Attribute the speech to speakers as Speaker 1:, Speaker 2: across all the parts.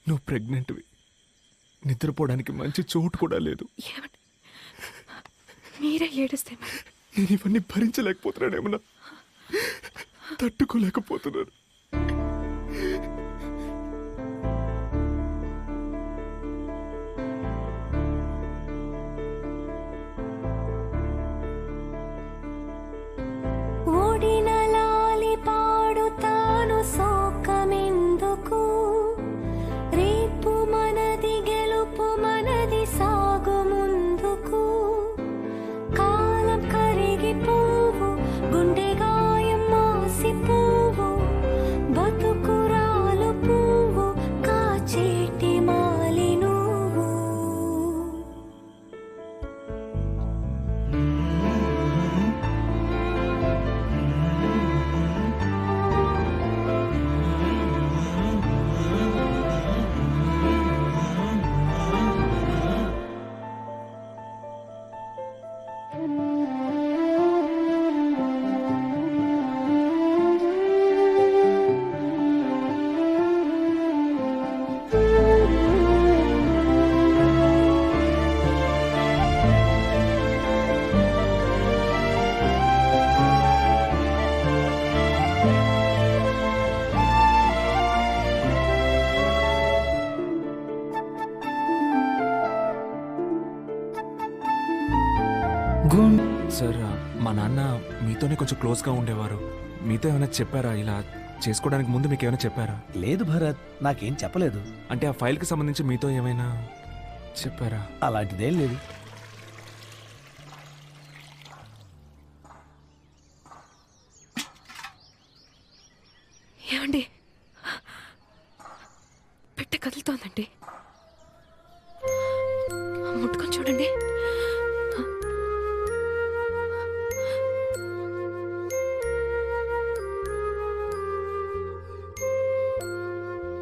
Speaker 1: నువ్వు ప్రెగ్నెంట్వి, నిద్రపోవడానికి మంచి చోటు కూడా లేదు.
Speaker 2: ఏమండి మీరే ఏడుస్తే మరి
Speaker 1: నేను ఇవన్నీ భరించలేకపోతున్నానేమన్నా, తట్టుకోలేకపోతున్నాను.
Speaker 3: ఓడిన లాలి పాడుతాను సోకమెందుకు, రేపు మనది గెలుపు మనది సాగు ముందుకు. కాలం కరిగిపోవు, గుండె గాయం మాసిపోవు, బతుకురాలు పువ్వు కాచేటి మాలి నువ్వు.
Speaker 1: సార్, మా నాన్న మీతోనే కొంచెం క్లోజ్గా ఉండేవారు. మీతో ఏమైనా చెప్పారా? ఇలా చేసుకోవడానికి ముందు మీకు ఏమైనా చెప్పారా?
Speaker 4: లేదు భరత్, నాకేం చెప్పలేదు.
Speaker 1: అంటే ఆ ఫైల్కి సంబంధించి మీతో ఏమైనా చెప్పారా?
Speaker 4: అలాంటిదేం లేదు.
Speaker 2: ఏమండి పెట్టె కదులుతోందండి, ముట్టుకొని చూడండి.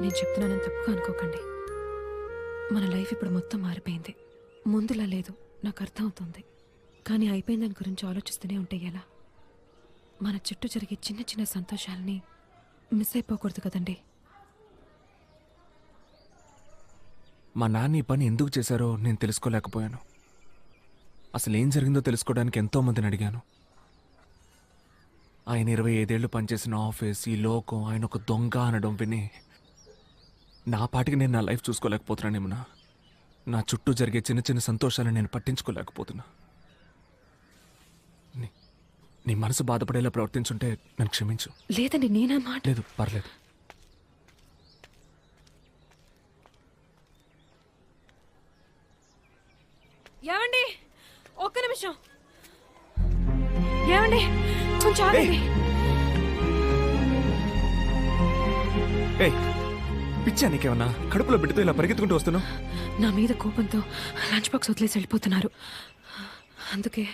Speaker 2: నేను చెప్తున్నానని తప్పుగా అనుకోకండి. మన లైఫ్ ఇప్పుడు మొత్తం మారిపోయింది. ముందులా లేదు, నాకు అర్థం అవుతుంది. కానీ అయిపోయిన దాని గురించి ఆలోచిస్తూనే ఉంటే ఎలా? మన చుట్టూ జరిగే చిన్న చిన్న సంతోషాలని మిస్ అయిపోకూడదు కదండి.
Speaker 1: మా నాన్న ఈ పని ఎందుకు చేశారో నేను తెలుసుకోలేకపోయాను. అసలు ఏం జరిగిందో తెలుసుకోవడానికి ఎంతో మందిని అడిగాను. ఆయన 25 ఏళ్ళు పనిచేసిన ఆఫీస్, ఈ లోకం, ఆయన ఒక దొంగ అనడం విని నా పాటికి నేను నా లైఫ్ చూసుకోలేకపోతున్నానేమన్నా. నా చుట్టూ జరిగే చిన్న చిన్న సంతోషాలను నేను పట్టించుకోలేకపోతున్నా. నీ మనసు బాధపడేలా ప్రవర్తించుంటే నన్ను క్షమించు.
Speaker 2: లేదండి, నేనా మాట.
Speaker 1: లేదు, పర్లేదు.
Speaker 2: ఏమండి ఒక్క నిమిషం, ఏమండి కొంచెం ఆగండి.
Speaker 1: ఏయ్, పిచ్చా నీకేమన్నా? కడుపులో బిడ్డతో ఇలా పరిగెత్తుకుంటూ వస్తున్నావు?
Speaker 2: నా మీద కోపంతో లంచ్ బాక్స్ వదిలేసి వెళ్ళిపోతున్నారు. అందుకే.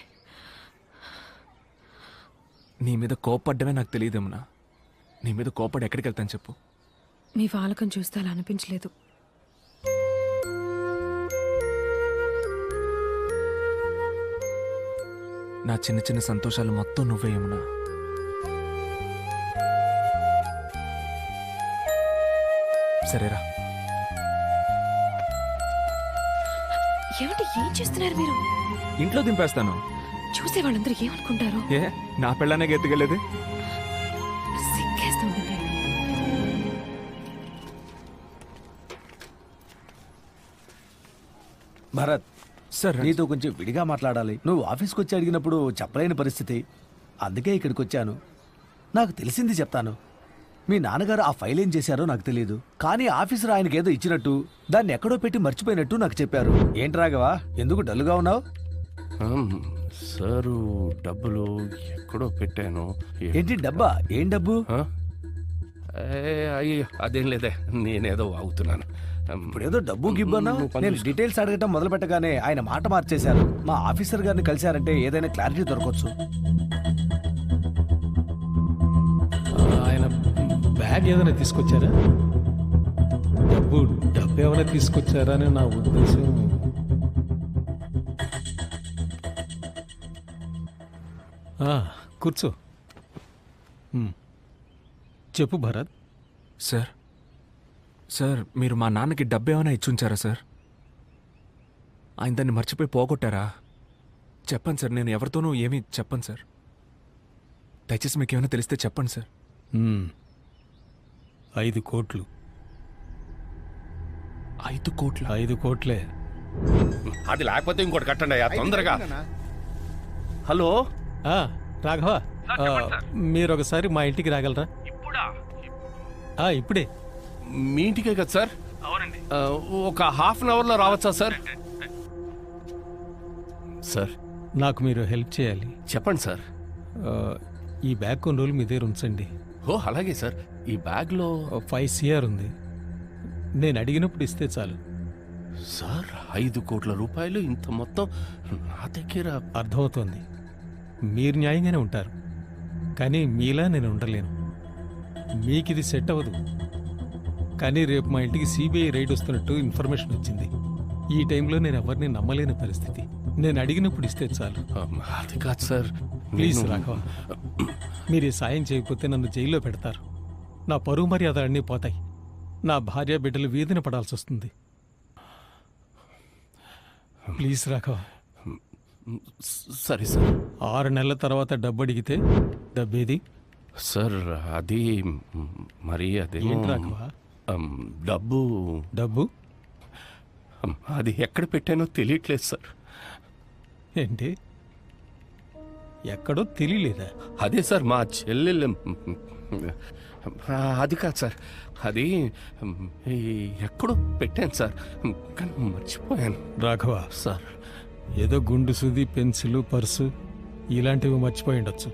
Speaker 1: నీ మీద కోపడ్డమే నాకు తెలియదేమన్నా. నీ మీద కోపడి ఎక్కడికి వెళ్తాను చెప్పు?
Speaker 2: మీ వాలకం చూస్తే అలా అనిపించలేదు.
Speaker 1: నా చిన్న చిన్న సంతోషాలు మొత్తం నువ్వే యమునా. సరేరా.
Speaker 2: ఏమిటి ఏం చేస్తున్నారు మీరు?
Speaker 1: ఇంట్లో దింపేస్తాను.
Speaker 2: చూసే వాళ్ళందరూ ఏమనుకుంటారు?
Speaker 1: ఏ, నా పెళ్ళానే ఎత్తుకెళ్ళేది?
Speaker 2: సిగ్గేస్తుందండి.
Speaker 4: భరత్,
Speaker 1: సార్,
Speaker 4: నీతో కొంచెం విడిగా మాట్లాడాలి. నువ్వు ఆఫీస్కి వచ్చి అడిగినప్పుడు చెప్పలేని పరిస్థితి, అందుకే ఇక్కడికి వచ్చాను. నాకు తెలిసింది చెప్తాను. మీ నాన్నగారు ఆ ఫైల్ ఏం చేశారో నాకు తెలియదు, కానీ ఆఫీసర్ ఆయనకి ఏదో ఇచ్చినట్టు దాన్ని ఎక్కడో పెట్టి మర్చిపోయినట్టు నాకు చెప్పారు. ఏంటి రాఘవా, ఎందుకు డల్లుగా ఉన్నావు?
Speaker 5: సారు, డబ్బులు ఎక్కడో పెట్టాను.
Speaker 4: ఏంటి డబ్బా? ఏం డబ్బు?
Speaker 5: అయ్యో అదేం లేదే, నేనేదో వాగుతున్నాను.
Speaker 4: ఇప్పుడేదో డబ్బు గిబ్బన్నా. నేను డీటెయిల్స్ అడగటం మొదలు పెట్టగానే ఆయన మాట మార్చేశారు. మా ఆఫీసర్ గారిని కలిశారంటే ఏదైనా క్లారిటీ దొరకవచ్చు.
Speaker 6: ఆయన బ్యాగ్ ఏదైనా తీసుకొచ్చారా? డబ్బు ఏమైనా తీసుకొచ్చారా అని నా ఉద్దేశం. కూర్చో. చెప్పు భరత్.
Speaker 1: సార్, సార్ మీరు మా నాన్నకి డబ్బు ఏమైనా ఇచ్చుంచారా సార్? ఆయన దాన్ని మర్చిపోయి పోగొట్టారా? చెప్పండి సార్, నేను ఎవరితోనూ ఏమీ చెప్పను సార్. దయచేసి మీకు ఏమైనా తెలిస్తే చెప్పండి సార్.
Speaker 6: 5 కోట్లు.
Speaker 1: 5 కోట్ల?
Speaker 6: 5 కోట్లే.
Speaker 5: అది లేకపోతే ఇంకోటి కట్టండి అయ్యా తొందరగా. హలో
Speaker 6: ఆ, రాఘవ, మీరు ఒకసారి మా ఇంటికి రాగలరా? ఇప్పుడే.
Speaker 5: మీ ఇంటికే కదా సార్? అవునండి. ఒక హాఫ్ అన్ అవర్లో రావచ్చా సార్? సార్
Speaker 6: నాకు మీరు హెల్ప్ చేయాలి.
Speaker 5: చెప్పండి సార్.
Speaker 6: ఆ, ఈ బ్యాగ్ కొన్ని రోజులు మీ దగ్గర ఉంచండి.
Speaker 5: ఓ అలాగే సార్. ఈ బ్యాగ్లో
Speaker 6: 5 CR ఉంది. నేను అడిగినప్పుడు ఇస్తే చాలు.
Speaker 5: సార్ 5 కోట్ల రూపాయలు ఇంత మొత్తం నా దగ్గర.
Speaker 6: అర్థమవుతోంది, మీరు న్యాయంగానే ఉంటారు, కానీ మీలా నేను ఉండలేను. మీకు ఇది సెట్ అవ్వదు. కానీ రేపు మా ఇంటికి సిబిఐ రైడ్ వస్తున్నట్టు ఇన్ఫర్మేషన్ వచ్చింది. ఈ టైంలో నేను ఎవరిని నమ్మలేని పరిస్థితి. నేను అడిగినప్పుడు ఇస్తే చాలు.
Speaker 5: అది కాదు సార్.
Speaker 6: ప్లీజ్
Speaker 5: నేను-
Speaker 6: రాఘవ, మీరు ఈ సాయం చేయకపోతే నన్ను జైల్లో పెడతారు. నా పరువు మర్యాద అన్నీ పోతాయి. నా భార్య బిడ్డలు వీధిన పడాల్సి వస్తుంది. ప్లీజ్ రాఘవ.
Speaker 5: సరే సార్.
Speaker 6: 6 నెలల తర్వాత డబ్బు అడిగితే డబ్బేది?
Speaker 5: సార్ అది మరి అదే
Speaker 6: ఏంటి రాఘవ?
Speaker 5: డబ్బు
Speaker 6: డబ్బు
Speaker 5: అది ఎక్కడ పెట్టానో తెలియట్లేదు సార్.
Speaker 6: ఏంటి? ఎక్కడో తెలియలేదా?
Speaker 5: అదే సార్ మా చెల్లెలు. అది కాదు సార్, అది ఎక్కడో పెట్టాను సార్, కానీ మర్చిపోయాను
Speaker 6: రాఘవ,
Speaker 5: సార్.
Speaker 6: ఏదో గుండు సూది, పెన్సిల్, పర్సు ఇలాంటివి మర్చిపోయి ఉండొచ్చు,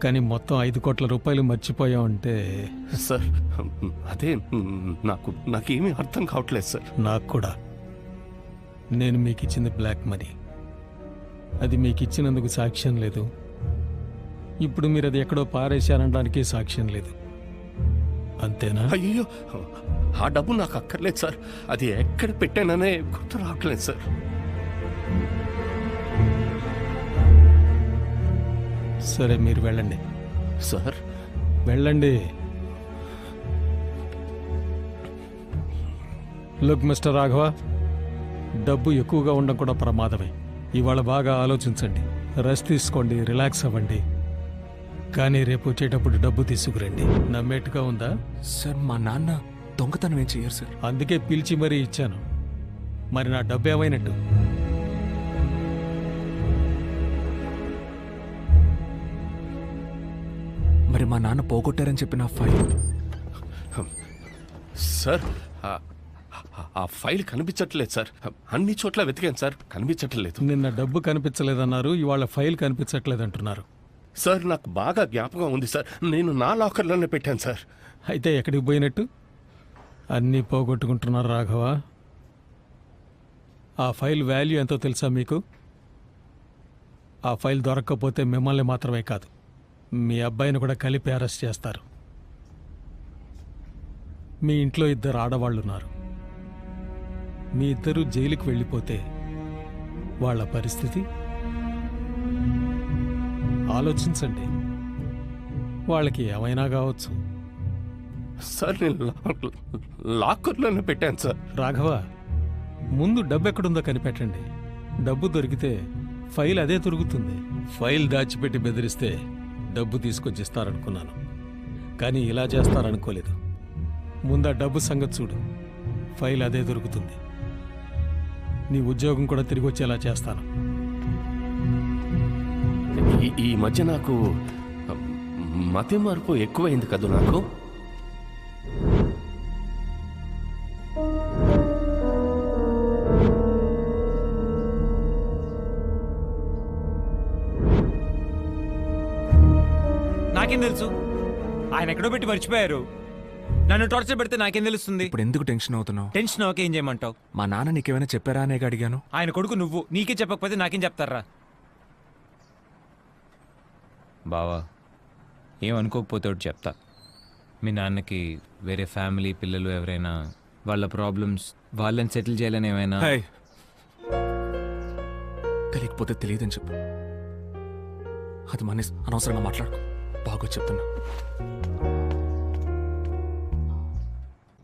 Speaker 6: కానీ మొత్తం 5 కోట్ల రూపాయలు మర్చిపోయావంటే
Speaker 5: సార్ అదే నాకేమీ అర్థం కావట్లేదు సార్.
Speaker 6: నాకు కూడా. నేను మీకు ఇచ్చింది బ్లాక్ మనీ. అది మీకు ఇచ్చినందుకు సాక్ష్యం లేదు. ఇప్పుడు మీరు అది ఎక్కడో పారేశారనడానికి సాక్ష్యం లేదు. అంతేనా?
Speaker 5: అయ్యో, ఆ డబ్బు నాకు అక్కర్లేదు సార్. అది ఎక్కడ పెట్టాననే గుర్తు రావట్లేదు సార్.
Speaker 6: సరే, మీరు వెళ్ళండి.
Speaker 5: సార్
Speaker 6: వెళ్ళండి. లుక్ మిస్టర్ రాఘవ, డబ్బు ఎక్కువగా ఉండడం కూడా ప్రమాదమే. ఇవాళ బాగా ఆలోచించండి, రెస్ట్ తీసుకోండి, రిలాక్స్ అవ్వండి. కానీ రేపు వచ్చేటప్పుడు డబ్బు తీసుకురండి. నమ్మేట్టుగా ఉందా?
Speaker 1: సార్ మా నాన్న దొంగతనం ఏం చెయ్యరు సార్.
Speaker 6: అందుకే పిలిచి మరీ ఇచ్చాను. మరి నా డబ్బు ఏమైనట్టు?
Speaker 1: మరి మా నాన్న పోగొట్టారని చెప్పిన ఫైల్?
Speaker 5: సార్ ఆ ఫైల్ కనిపించట్లేదు సార్. అన్ని చోట్ల వెతికాను సార్, కనిపించట్లేదు.
Speaker 6: నిన్న డబ్బు కనిపించలేదన్నారు, ఇవాళ ఫైల్ కనిపించట్లేదంటున్నారు.
Speaker 5: సార్ నాకు బాగా జ్ఞాపకం ఉంది సార్, నేను నా లాకర్లోనే పెట్టాను సార్.
Speaker 6: అయితే ఎక్కడికి పోయినట్టు? అన్నీ పోగొట్టుకుంటున్నారు రాఘవ. ఆ ఫైల్ వాల్యూ ఎంతో తెలుసా మీకు? ఆ ఫైల్ దొరక్కపోతే మిమ్మల్ని మాత్రమే కాదు, మీ అబ్బాయిని కూడా కలిపి అరెస్ట్ చేస్తారు. మీ ఇంట్లో 2 ఆడవాళ్ళు ఉన్నారు. మీ ఇద్దరు జైలుకి వెళ్ళిపోతే వాళ్ళ పరిస్థితి ఆలోచించండి. వాళ్ళకి ఏమైనా కావచ్చు.
Speaker 5: సార్ నేను లాకర్లోనే పెట్టాను సార్.
Speaker 6: రాఘవ, ముందు డబ్బు ఎక్కడుందో కనిపెట్టండి. డబ్బు దొరికితే ఫైల్ అదే దొరుకుతుంది. ఫైల్ దాచిపెట్టి బెదిరిస్తే డబ్బు తీసుకొచ్చి ఇస్తారనుకున్నాను, కానీ ఇలా చేస్తారనుకోలేదు. ముందు ఆ డబ్బు సంగతి చూడు, ఫైల్ అదే దొరుకుతుంది. నీ ఉద్యోగం కూడా తిరిగి వచ్చేలా చేస్తాను.
Speaker 5: ఈ మధ్య నాకు మతి మార్పు ఎక్కువైంది కదా నాకు.
Speaker 7: నాకేం తెలుసు? ఆయన ఎక్కడో పెట్టి మర్చిపోయారు. నన్ను టార్చర్ పెడితే నాకేం తెలుస్తుంది?
Speaker 1: ఇప్పుడు ఎందుకు టెన్షన్ అవుతున్నావు?
Speaker 7: టెన్షన్ ఓకే, ఏం చేయమంటావు?
Speaker 1: మా నాన్న నీకేమైనా చెప్పారా అనే అడిగాను.
Speaker 7: ఆయన కొడుకు నువ్వు, నీకే చెప్పకపోతే నాకేం చెప్తారా? బావా, ఏమనుకోకపోతే ఒకటి చెప్తా. మీ నాన్నకి వేరే ఫ్యామిలీ, పిల్లలు ఎవరైనా, వాళ్ళ ప్రాబ్లమ్స్ వాళ్ళని సెటిల్ చేయాలని ఏమైనా?
Speaker 1: హే, తెలియకపోతే తెలియదని చెప్పు. అది మనిషి అనవసరంగా మాట్లాడుకో. బాగా చెప్తున్నా.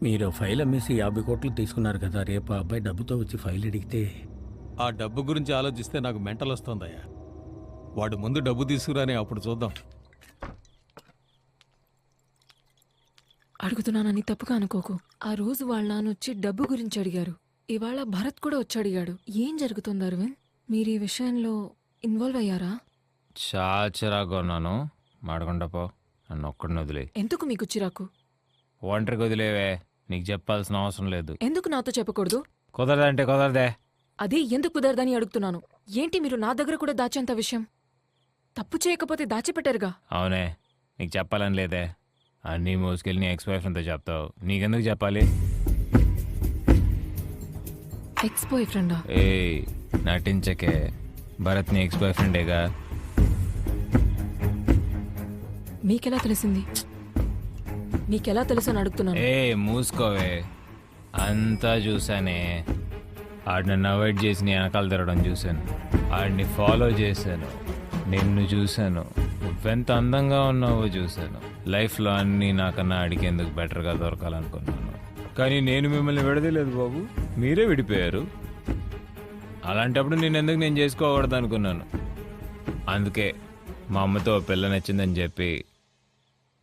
Speaker 8: మీరు ఫైల్ అమ్మేసి 50 కోట్లు తీసుకున్నారు కదా, రేపు ఆ అబ్బాయి డబ్బుతో వచ్చి ఫైల్ అడిగితే
Speaker 6: ఆ డబ్బు గురించి ఆలోచిస్తే నాకు మెంటల్ వస్తుందయ్యా. వాడు ముందు డబ్బు తీసుకురాని అప్పుడు చూద్దాం.
Speaker 2: అడుగుతున్నానని తప్పుగా అనుకోకు. ఆ రోజు వాళ్ళ నాన్న వచ్చి డబ్బు గురించి అడిగారు. ఇవాళ భరత్ కూడా వచ్చి అడిగాడు. ఏం జరుగుతుంది అరవింద్? మీరు ఈ విషయంలో ఇన్వాల్వ్ అయ్యారా?
Speaker 7: చాచరాగా ఉన్నాను. మాడకుండా పో, నన్ను ఒక్కడిని వదిలే.
Speaker 2: ఎందుకు మీకు చిరాకు?
Speaker 7: ఒంటరికి వదిలేవే, నీకు చెప్పాల్సిన అవసరం లేదు.
Speaker 2: ఎందుకు నాతో చెప్పకూడదు?
Speaker 7: కుదరదంటే కుదరదే.
Speaker 2: అదే ఎందుకు కుదరదని అడుగుతున్నాను. ఏంటి మీరు నా దగ్గర కూడా దాచేంత విషయం? తప్పు చేయకపోతే దాచిపెట్టారుగా.
Speaker 7: అవునే, నీకు చెప్పాలని లేదే. అన్నీ మోసుకెళ్ళి నీ ఎక్స్ బాయ్ ఫ్రెండ్తో చెప్తావు. నీకెందుకు చెప్పాలి?
Speaker 2: ఎక్స్ బాయ్ ఫ్రెండా?
Speaker 7: ఏయ్, నటించకే. భరత్ నీ ఎక్స్ బాయ్ ఫ్రెండేగా.
Speaker 2: మీకెలా తెలిసింది? మీకెలా తెలుసు అని అడుగుతున్నాను.
Speaker 7: ఏ మూసుకోవే, అంతా చూసానే. ఆడు నన్ను అవాయిడ్ చేసి నీ వెనకాల తిరగడం చూశాను. ఆడిని ఫాలో చేశాను. నిన్ను చూశాను. నువ్వెంత అందంగా ఉన్నావో చూశాను. లైఫ్లో అన్నీ నాకన్నా అడిగేందుకు బెటర్గా దొరకాలనుకున్నాను. కానీ నేను మిమ్మల్ని విడదలేదు బాబు, మీరే విడిపోయారు. అలాంటప్పుడు నేను చేసుకోకూడదు అనుకున్నాను. అందుకే మా అమ్మతో ఓ పిల్ల నచ్చిందని చెప్పి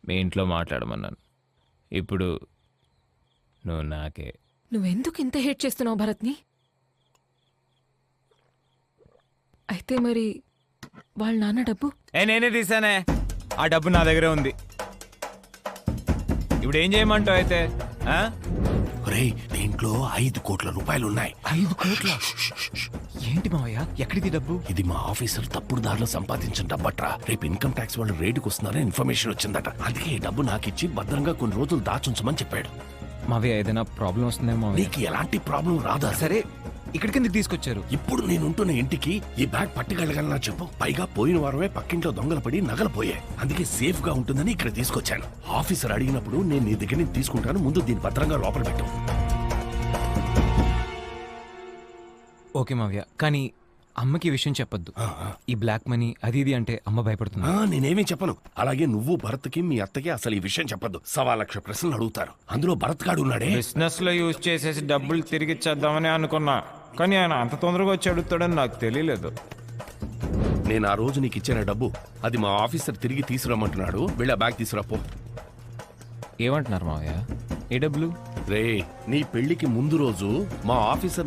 Speaker 7: మీ ఇంట్లో మాట్లాడమన్నాను. ఇప్పుడు నువ్వు నాకే.
Speaker 2: నువ్వెందుకు ఇంత హేట్ చేస్తున్నావు భరత్ని? అయితే మరి వాళ్ళ నాన్న డబ్బు?
Speaker 7: నేనే తీసానే. ఆ డబ్బు నా దగ్గరే ఉంది. ఇప్పుడు ఏం చేయమంటావు అయితే? ఆ?
Speaker 5: రేయ్, దీంట్లో 5 కోట్ల రూపాయలు ఉన్నాయి.
Speaker 1: 5 కోట్ల? ఏంటి మావయ్య, ఎక్కడిది డబ్బు?
Speaker 5: ఇది మా ఆఫీసర్ తప్పుడు దారిలో సంపాదించిన డబ్బట్రా. రేపు ఇన్కమ్ ట్యాక్స్ వాళ్ళు రేటుకు వస్తున్నారని ఇన్ఫర్మేషన్ వచ్చిందట. అందుకే ఈ డబ్బు నాకిచ్చి భద్రంగా కొన్ని రోజులు దాచుంచమని చెప్పాడు.
Speaker 7: మావయ్య, ఏదైనా ప్రాబ్లం వస్తుందేమో.
Speaker 5: నీకు ఎలాంటి ప్రాబ్లం రాదా?
Speaker 7: సరే, ఇక్కడికి ఎందుకు తీసుకొచ్చారు?
Speaker 5: ఇప్పుడు నేనుంటున్న ఇంటికి ఈ బ్యాగ్ పట్టుకెళ్ళగలనా చెప్పు? పైగా పోయిన వారమే పక్కింట్లో దొంగలు పడి నగలు పోయాయి. అందుకే సేఫ్ గా ఉంటుందని ఇక్కడ తీసుకొచ్చాను. ఆఫీసర్ అడిగినప్పుడు నేను నీ దగ్గర నుంచి తీసుకుంటాను. ముందు దీన్ని భద్రంగా లోపల పెట్టు.
Speaker 7: ఓకే మావయ్య, కానీ అమ్మకి ఈ విషయం చెప్పొద్దు. ఈ బ్లాక్ మనీ అది ఇది అంటే అమ్మ భయపడుతుంది.
Speaker 5: నేనేమీ చెప్పను. అలాగే నువ్వు భరత్కి మీ అత్తకి అసలు ఈ విషయం చెప్పొద్దు. 1,00,000 ప్రశ్నలు అడుగుతారు. అందులో భరత్ గాడు ఉన్నాడే.
Speaker 7: బిజినెస్ లో యూజ్ చేసేసి డబ్బులు తిరిగి ఇచ్చేద్దామని అనుకున్నా, కానీ ఆయన అంత తొందరగా వచ్చి అడుగుతాడని నాకు తెలియలేదు.
Speaker 5: నేను ఆ రోజు నీకు ఇచ్చిన డబ్బు అది మా ఆఫీసర్ తిరిగి తీసుకురమ్మంటున్నాడు. వెళ్ళి ఆ బ్యాగ్ తీసుకురాపో.
Speaker 7: ఏమంటున్నారు మావయ్య? ఏ డబ్బులు?
Speaker 5: రే, నీ పెళ్లికి ముందు రోజు మా ఆఫీసర్